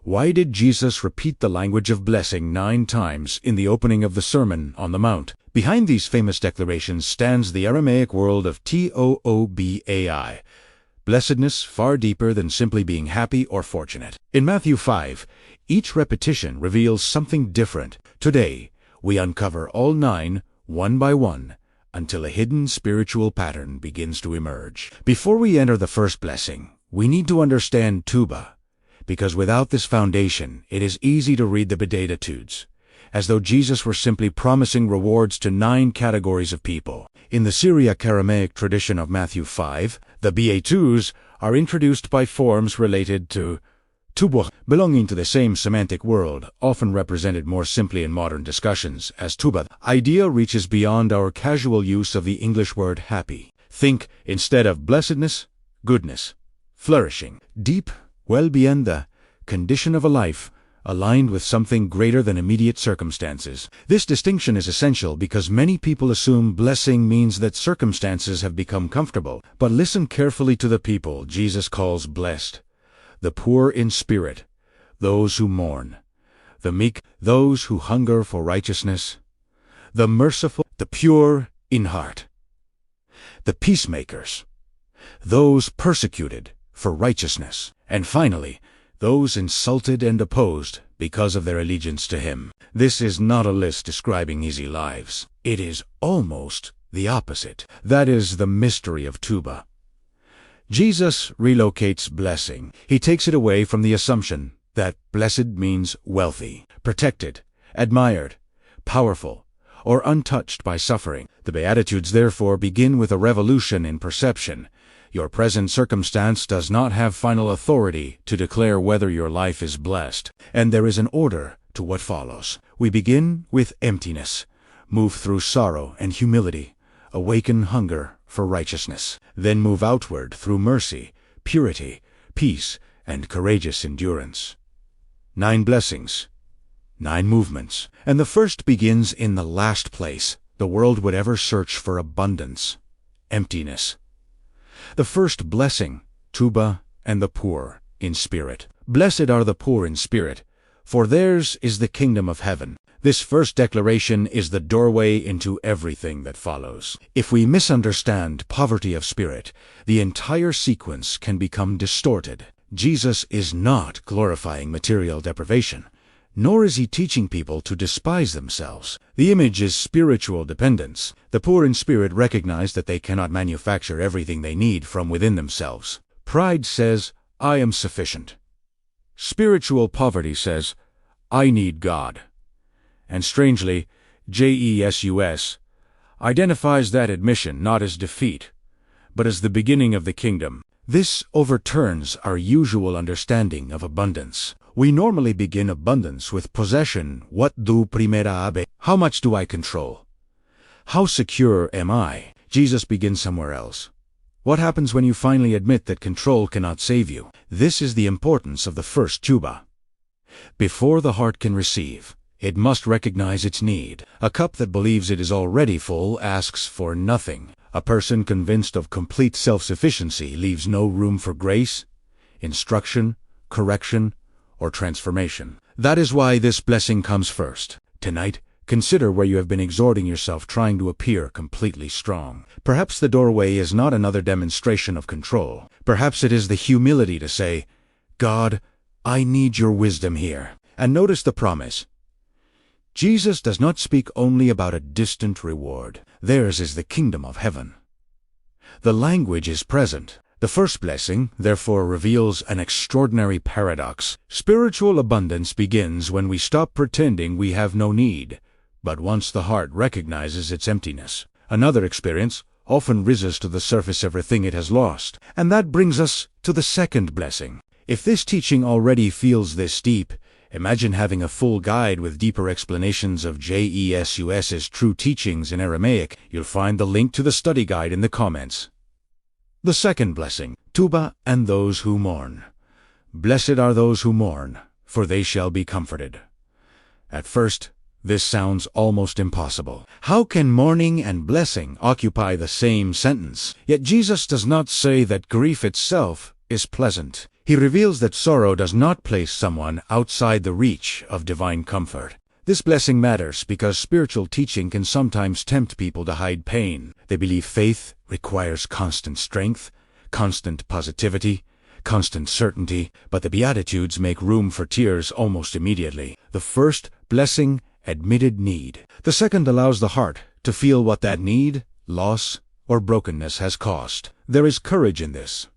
Why did Jesus repeat the language of blessing 9 times in the opening of the Sermon on the Mount? Behind these famous declarations stands the Aramaic word of Toobai, blessedness far deeper than simply being happy or fortunate. In Matthew 5, each repetition reveals something different. Today, we uncover all 9, one by one, until a hidden spiritual pattern begins to emerge. Before we enter the first blessing, we need to understand Tooba, because without this foundation, it is easy to read the Beatitudes, as though Jesus were simply promising rewards to 9 categories of people. In the Syriac-Aramaic tradition of Matthew 5, the Beatitudes are introduced by forms related to Tooba, belonging to the same semantic world, often represented more simply in modern discussions as Tooba. Idea reaches beyond our casual use of the English word happy. Think, instead of blessedness, goodness, flourishing, deep, well beyond the condition of a life, aligned with something greater than immediate circumstances. This distinction is essential because many people assume blessing means that circumstances have become comfortable. But listen carefully to the people Jesus calls blessed: the poor in spirit, those who mourn; the meek, those who hunger for righteousness; the merciful, the pure in heart; the peacemakers, those persecuted for righteousness; and finally, those insulted and opposed because of their allegiance to Him. This is not a list describing easy lives. It is almost the opposite. That is the mystery of Tooba. Jesus relocates blessing. He takes it away from the assumption that blessed means wealthy, protected, admired, powerful, or untouched by suffering. The Beatitudes therefore begin with a revolution in perception. Your present circumstance does not have final authority to declare whether your life is blessed. And there is an order to what follows. We begin with emptiness, move through sorrow and humility, awaken hunger for righteousness, then move outward through mercy, purity, peace, and courageous endurance. 9 blessings, 9 movements, and the first begins in the last place the world would ever search for abundance: emptiness. The first blessing, Tooba and the poor in spirit. Blessed are the poor in spirit, for theirs is the kingdom of heaven. This first declaration is the doorway into everything that follows. If we misunderstand poverty of spirit, the entire sequence can become distorted. Jesus is not glorifying material deprivation, nor is He teaching people to despise themselves. The image is spiritual dependence. The poor in spirit recognize that they cannot manufacture everything they need from within themselves. Pride says, "I am sufficient." Spiritual poverty says, "I need God." And strangely, Jesus identifies that admission not as defeat, but as the beginning of the kingdom. This overturns our usual understanding of abundance. We normally begin abundance with possession. What do primera habe? How much do I control? How secure am I? Jesus begins somewhere else. What happens when you finally admit that control cannot save you? This is the importance of the first Tooba. Before the heart can receive, it must recognize its need. A cup that believes it is already full asks for nothing. A person convinced of complete self-sufficiency leaves no room for grace, instruction, correction, or transformation. That is why this blessing comes first. Tonight, consider where you have been exhorting yourself trying to appear completely strong. Perhaps the doorway is not another demonstration of control. Perhaps it is the humility to say, "God, I need your wisdom here." And notice the promise. Jesus does not speak only about a distant reward. Theirs is the kingdom of heaven. The language is present. The first blessing, therefore, reveals an extraordinary paradox. Spiritual abundance begins when we stop pretending we have no need, but once the heart recognizes its emptiness. Another experience often rises to the surface everything it has lost. And that brings us to the second blessing. If this teaching already feels this deep, imagine having a full guide with deeper explanations of Jesus's true teachings in Aramaic. You'll find the link to the study guide in the comments. The second blessing, Tooba and those who mourn. Blessed are those who mourn, for they shall be comforted. At first, this sounds almost impossible. How can mourning and blessing occupy the same sentence? Yet Jesus does not say that grief itself is pleasant. He reveals that sorrow does not place someone outside the reach of divine comfort. This blessing matters because spiritual teaching can sometimes tempt people to hide pain. They believe faith requires constant strength, constant positivity, constant certainty, but the Beatitudes make room for tears almost immediately. The first blessing, admitted need. The second allows the heart to feel what that need, loss, or brokenness has cost. There is courage in this.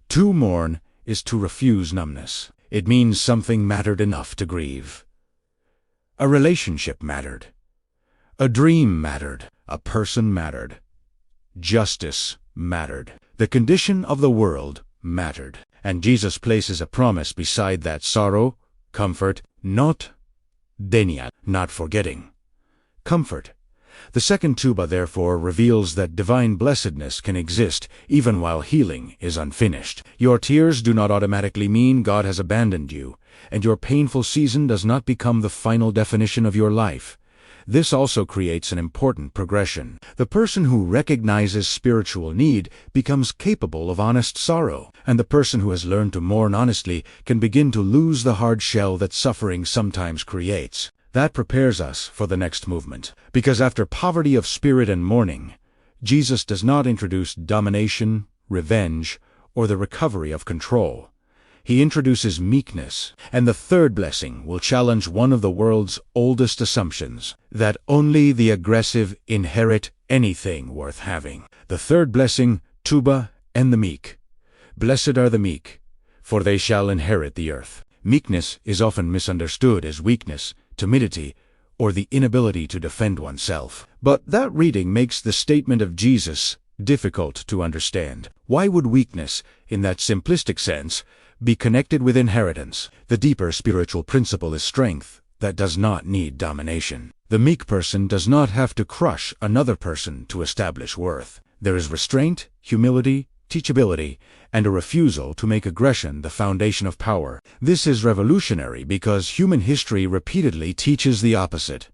To mourn is to refuse numbness. It means something mattered enough to grieve. A relationship mattered. A dream mattered. A person mattered. Justice mattered. The condition of the world mattered. And Jesus places a promise beside that sorrow, comfort, not denia, not forgetting. Comfort. The second Tooba therefore reveals that divine blessedness can exist even while healing is unfinished. Your tears do not automatically mean God has abandoned you, and your painful season does not become the final definition of your life. This also creates an important progression. The person who recognizes spiritual need becomes capable of honest sorrow, and the person who has learned to mourn honestly can begin to lose the hard shell that suffering sometimes creates. That prepares us for the next movement, because after poverty of spirit and mourning, Jesus does not introduce domination, revenge, or the recovery of control. He introduces meekness, and the third blessing will challenge one of the world's oldest assumptions, that only the aggressive inherit anything worth having. The third blessing, Tooba and the meek. Blessed are the meek, for they shall inherit the earth. Meekness is often misunderstood as weakness, timidity, or the inability to defend oneself. But that reading makes the statement of Jesus difficult to understand. Why would weakness, in that simplistic sense, be connected with inheritance? The deeper spiritual principle is strength that does not need domination. The meek person does not have to crush another person to establish worth. There is restraint, humility, teachability, and a refusal to make aggression the foundation of power. This is revolutionary because human history repeatedly teaches the opposite.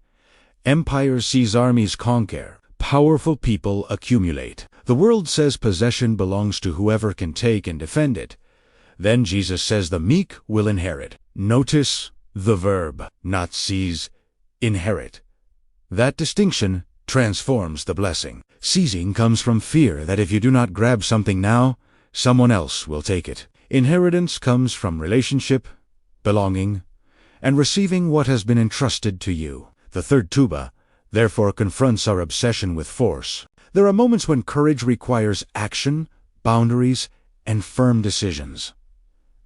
Empires seize, armies conquer, powerful people accumulate. The world says possession belongs to whoever can take and defend it. Then Jesus says the meek will inherit. Notice the verb, not seize, inherit. That distinction transforms the blessing. Seizing comes from fear that if you do not grab something now, someone else will take it. Inheritance comes from relationship, belonging, and receiving what has been entrusted to you. The third Tooba, therefore, confronts our obsession with force. There are moments when courage requires action, boundaries, and firm decisions.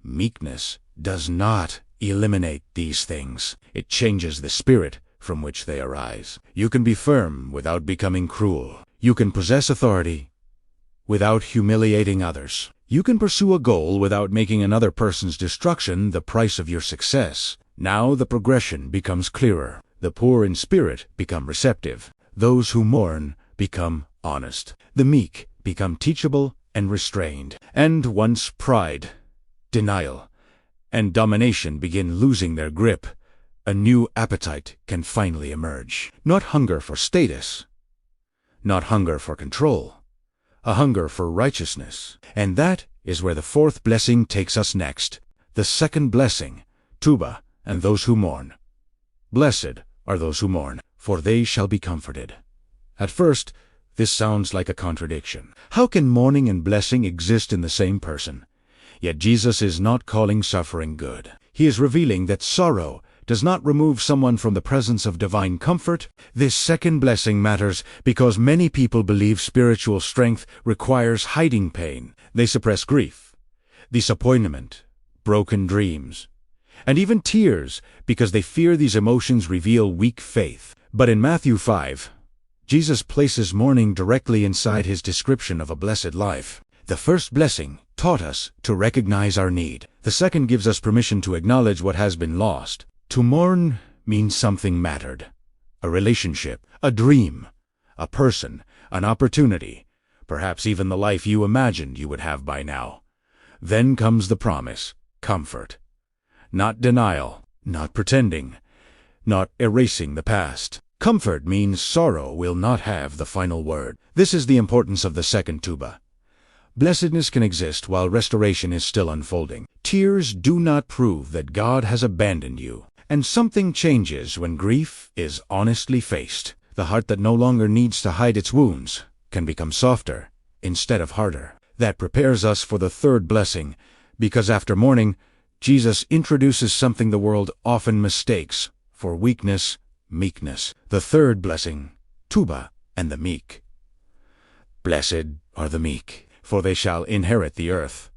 Meekness does not eliminate these things. It changes the spirit from which they arise. You can be firm without becoming cruel. You can possess authority without humiliating others. You can pursue a goal without making another person's destruction the price of your success. Now the progression becomes clearer. The poor in spirit become receptive. Those who mourn become honest. The meek become teachable and restrained. And once pride, denial, and domination begin losing their grip, a new appetite can finally emerge. Not hunger for status, not hunger for control, a hunger for righteousness. And that is where the fourth blessing takes us next. The second blessing, Tooba, and those who mourn. Blessed are those who mourn, for they shall be comforted. At first, this sounds like a contradiction. How can mourning and blessing exist in the same person? Yet Jesus is not calling suffering good. He is revealing that sorrow does not remove someone from the presence of divine comfort. This second blessing matters because many people believe spiritual strength requires hiding pain. They suppress grief, disappointment, broken dreams, and even tears because they fear these emotions reveal weak faith. But in Matthew 5, Jesus places mourning directly inside his description of a blessed life. The first blessing taught us to recognize our need. The second gives us permission to acknowledge what has been lost. To mourn means something mattered. A relationship, a dream, a person, an opportunity, perhaps even the life you imagined you would have by now. Then comes the promise, comfort. Not denial, not pretending, not erasing the past. Comfort means sorrow will not have the final word. This is the importance of the second Tooba. Blessedness can exist while restoration is still unfolding. Tears do not prove that God has abandoned you. And something changes when grief is honestly faced. The heart that no longer needs to hide its wounds can become softer instead of harder. That prepares us for the third blessing, because after mourning, Jesus introduces something the world often mistakes for weakness, meekness. The third blessing, Tooba, and the meek. Blessed are the meek, for they shall inherit the earth.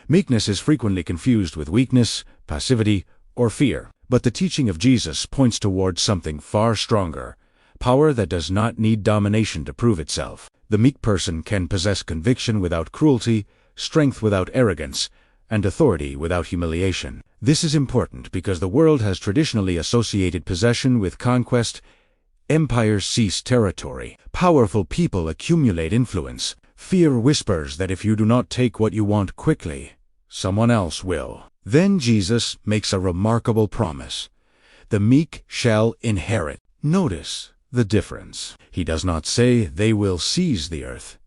Meekness is frequently confused with weakness, passivity, or fear. But the teaching of Jesus points towards something far stronger, power that does not need domination to prove itself. The meek person can possess conviction without cruelty, strength without arrogance, and authority without humiliation. This is important because the world has traditionally associated possession with conquest. Empires seize territory. Powerful people accumulate influence. Fear whispers that if you do not take what you want quickly, someone else will. Then Jesus makes a remarkable promise. The meek shall inherit. Notice the difference. He does not say they will seize the earth.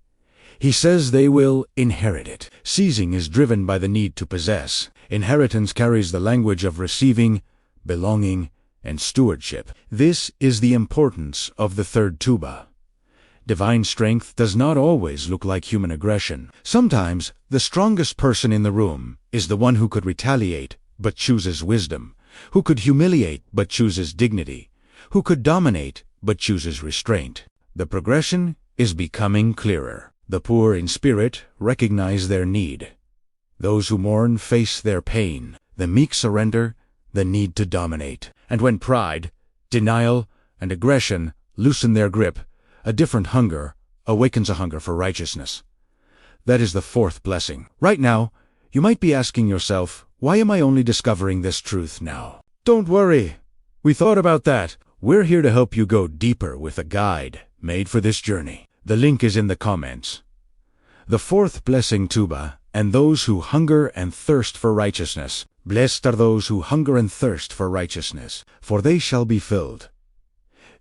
He says they will inherit it. Seizing is driven by the need to possess. Inheritance carries the language of receiving, belonging, and stewardship. This is the importance of the third Tooba. Divine strength does not always look like human aggression. Sometimes, the strongest person in the room is the one who could retaliate, but chooses wisdom, who could humiliate, but chooses dignity, who could dominate, but chooses restraint. The progression is becoming clearer. The poor in spirit recognize their need. Those who mourn face their pain. The meek surrender the need to dominate. And when pride, denial, and aggression loosen their grip, a different hunger awakens a hunger for righteousness. That is the fourth blessing. Right now, you might be asking yourself, why am I only discovering this truth now? Don't worry. We thought about that. We're here to help you go deeper with a guide made for this journey. The link is in the comments. The fourth blessing, Tooba, and those who hunger and thirst for righteousness. Blessed are those who hunger and thirst for righteousness, for they shall be filled.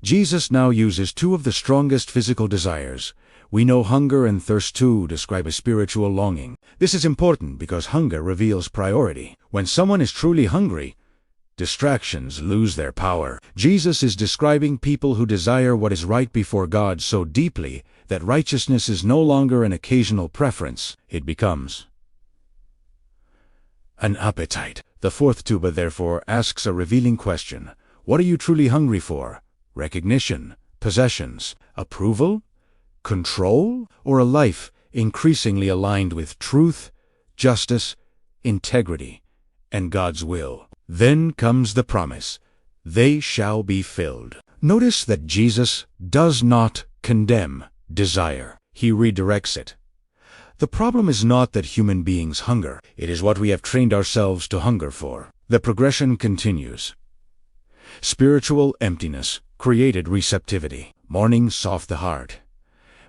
Jesus now uses two of the strongest physical desires. We know hunger and thirst too describe a spiritual longing. This is important because hunger reveals priority. When someone is truly hungry, distractions lose their power. Jesus is describing people who desire what is right before God so deeply that righteousness is no longer an occasional preference. It becomes an appetite. The fourth Tooba, therefore, asks a revealing question. What are you truly hungry for? Recognition, possessions, approval, control, or a life increasingly aligned with truth, justice, integrity, and God's will? Then comes the promise. They shall be filled. Notice that Jesus does not condemn desire. He redirects it. The problem is not that human beings hunger. It is what we have trained ourselves to hunger for. The progression continues. Spiritual emptiness created receptivity. Mourning soothed the heart.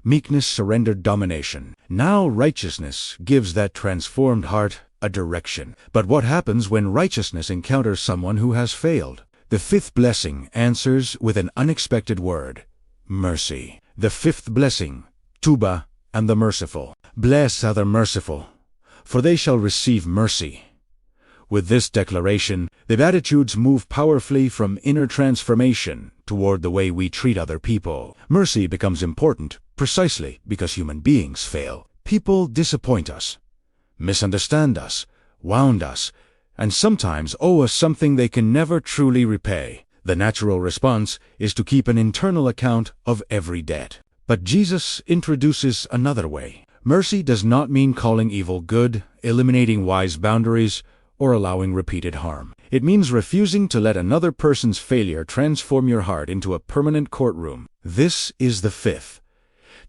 Meekness surrendered domination. Now righteousness gives that transformed heart a direction. But what happens when righteousness encounters someone who has failed? The fifth blessing answers with an unexpected word. Mercy. The fifth blessing, Tooba, and the merciful. Blessed are the merciful, for they shall receive mercy. With this declaration, the Beatitudes move powerfully from inner transformation toward the way we treat other people. Mercy becomes important precisely because human beings fail. People disappoint us, misunderstand us, wound us, and sometimes owe us something they can never truly repay. The natural response is to keep an internal account of every debt. But Jesus introduces another way. Mercy does not mean calling evil good, eliminating wise boundaries, or allowing repeated harm. It means refusing to let another person's failure transform your heart into a permanent courtroom. This is the fifth.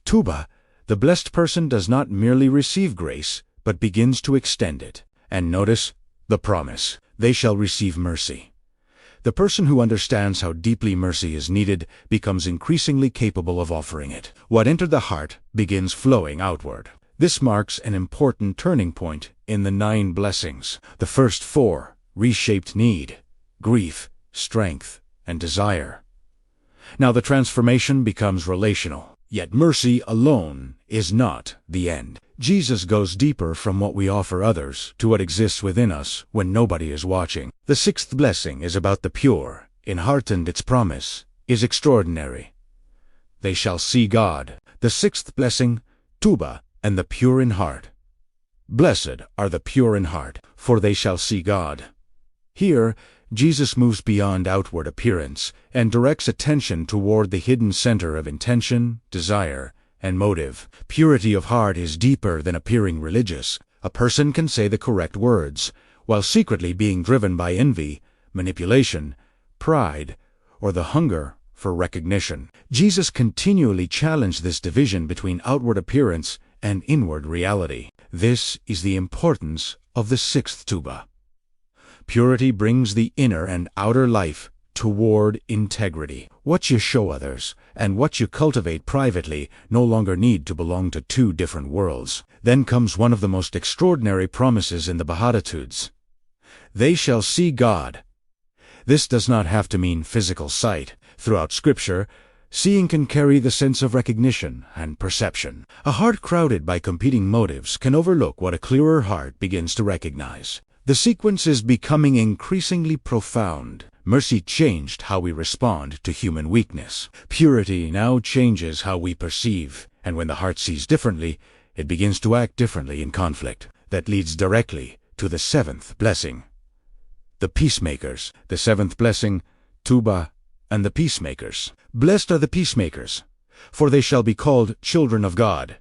Tooba, the blessed person does not merely receive grace, but begins to extend it. And notice the promise. They shall receive mercy. The person who understands how deeply mercy is needed becomes increasingly capable of offering it. What entered the heart begins flowing outward. This marks an important turning point in the 9 blessings. The first 4 reshaped need, grief, strength, and desire. Now the transformation becomes relational. Yet mercy alone is not the end. Jesus goes deeper from what we offer others to what exists within us when nobody is watching. The sixth blessing is about the pure in heart, and its promise is extraordinary. They shall see God. The sixth blessing, Tooba, and the pure in heart. Blessed are the pure in heart, for they shall see God. Here, Jesus moves beyond outward appearance and directs attention toward the hidden center of intention, desire, and motive. Purity of heart is deeper than appearing religious. A person can say the correct words, while secretly being driven by envy, manipulation, pride, or the hunger for recognition. Jesus continually challenged this division between outward appearance and inward reality. This is the importance of the sixth Tooba. Purity brings the inner and outer life toward integrity. What you show others and what you cultivate privately no longer need to belong to two different worlds. Then comes one of the most extraordinary promises in the Beatitudes. They shall see God. This does not have to mean physical sight. Throughout Scripture, seeing can carry the sense of recognition and perception. A heart crowded by competing motives can overlook what a clearer heart begins to recognize. The sequence is becoming increasingly profound. Mercy changed how we respond to human weakness. Purity now changes how we perceive, and when the heart sees differently, it begins to act differently in conflict. That leads directly to the seventh blessing. The peacemakers. The seventh blessing, Tooba, and the peacemakers. Blessed are the peacemakers, for they shall be called children of God.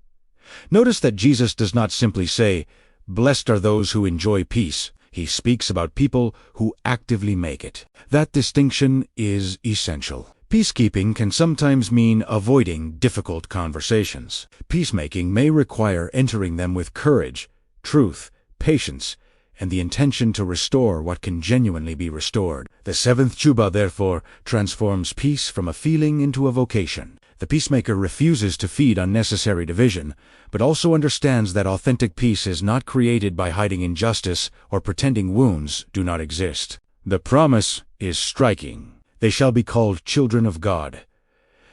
Notice that Jesus does not simply say, "Blessed are those who enjoy peace." He speaks about people who actively make it. That distinction is essential. Peacekeeping can sometimes mean avoiding difficult conversations. Peacemaking may require entering them with courage, truth, patience, and the intention to restore what can genuinely be restored. The seventh Tooba, therefore, transforms peace from a feeling into a vocation. The peacemaker refuses to feed unnecessary division, but also understands that authentic peace is not created by hiding injustice or pretending wounds do not exist. The promise is striking. They shall be called children of God.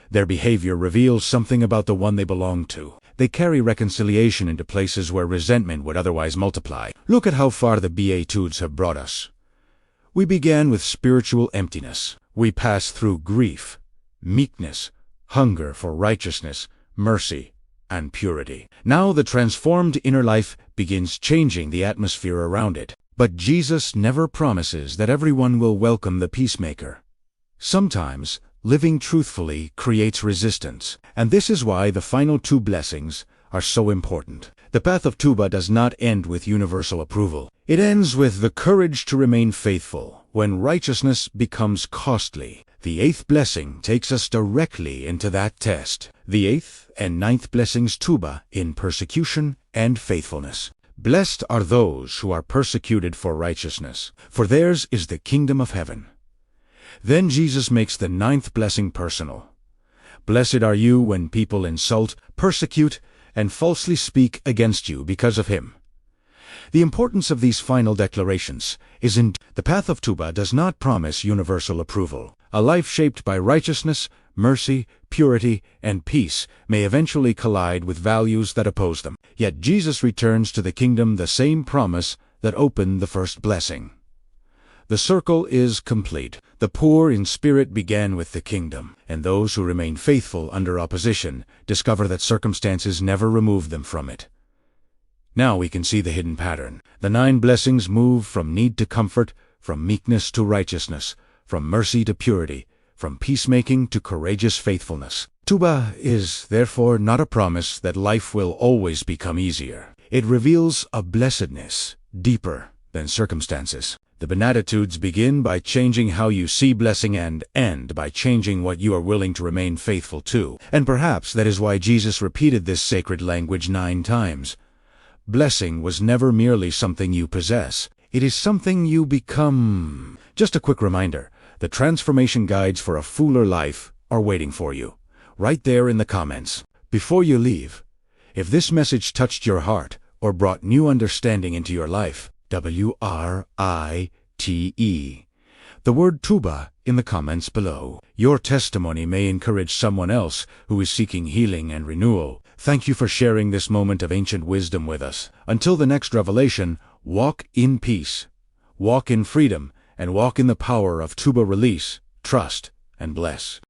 Their behavior reveals something about the one they belong to. They carry reconciliation into places where resentment would otherwise multiply. Look at how far the Beatitudes have brought us. We began with spiritual emptiness. We passed through grief, meekness, hunger for righteousness, mercy, and purity. Now the transformed inner life begins changing the atmosphere around it. But Jesus never promises that everyone will welcome the peacemaker. Sometimes, living truthfully creates resistance, and this is why the final two blessings are so important. The path of Tooba does not end with universal approval. It ends with the courage to remain faithful when righteousness becomes costly. The eighth blessing takes us directly into that test. The eighth and ninth blessings, Tooba, in persecution and faithfulness. Blessed are those who are persecuted for righteousness, for theirs is the kingdom of heaven. Then Jesus makes the ninth blessing personal. Blessed are you when people insult, persecute, and falsely speak against you because of him. The importance of these final declarations is in the path of Tooba does not promise universal approval. A life shaped by righteousness, mercy, purity, and peace may eventually collide with values that oppose them. Yet Jesus returns to the kingdom the same promise that opened the first blessing. The circle is complete. The poor in spirit began with the kingdom, and those who remain faithful under opposition discover that circumstances never remove them from it. Now we can see the hidden pattern. The 9 blessings move from need to comfort, from meekness to righteousness, from mercy to purity, from peacemaking to courageous faithfulness. Tooba is, therefore, not a promise that life will always become easier. It reveals a blessedness deeper than circumstances. The Beatitudes begin by changing how you see blessing and end by changing what you are willing to remain faithful to. And perhaps that is why Jesus repeated this sacred language 9 times. Blessing was never merely something you possess. It is something you become. Just a quick reminder, the transformation guides for a fuller life are waiting for you, right there in the comments. Before you leave, if this message touched your heart or brought new understanding into your life, WRITE, the word Tooba in the comments below. Your testimony may encourage someone else who is seeking healing and renewal. Thank you for sharing this moment of ancient wisdom with us. Until the next revelation, walk in peace, walk in freedom, and walk in the power of Tooba release, trust, and bless.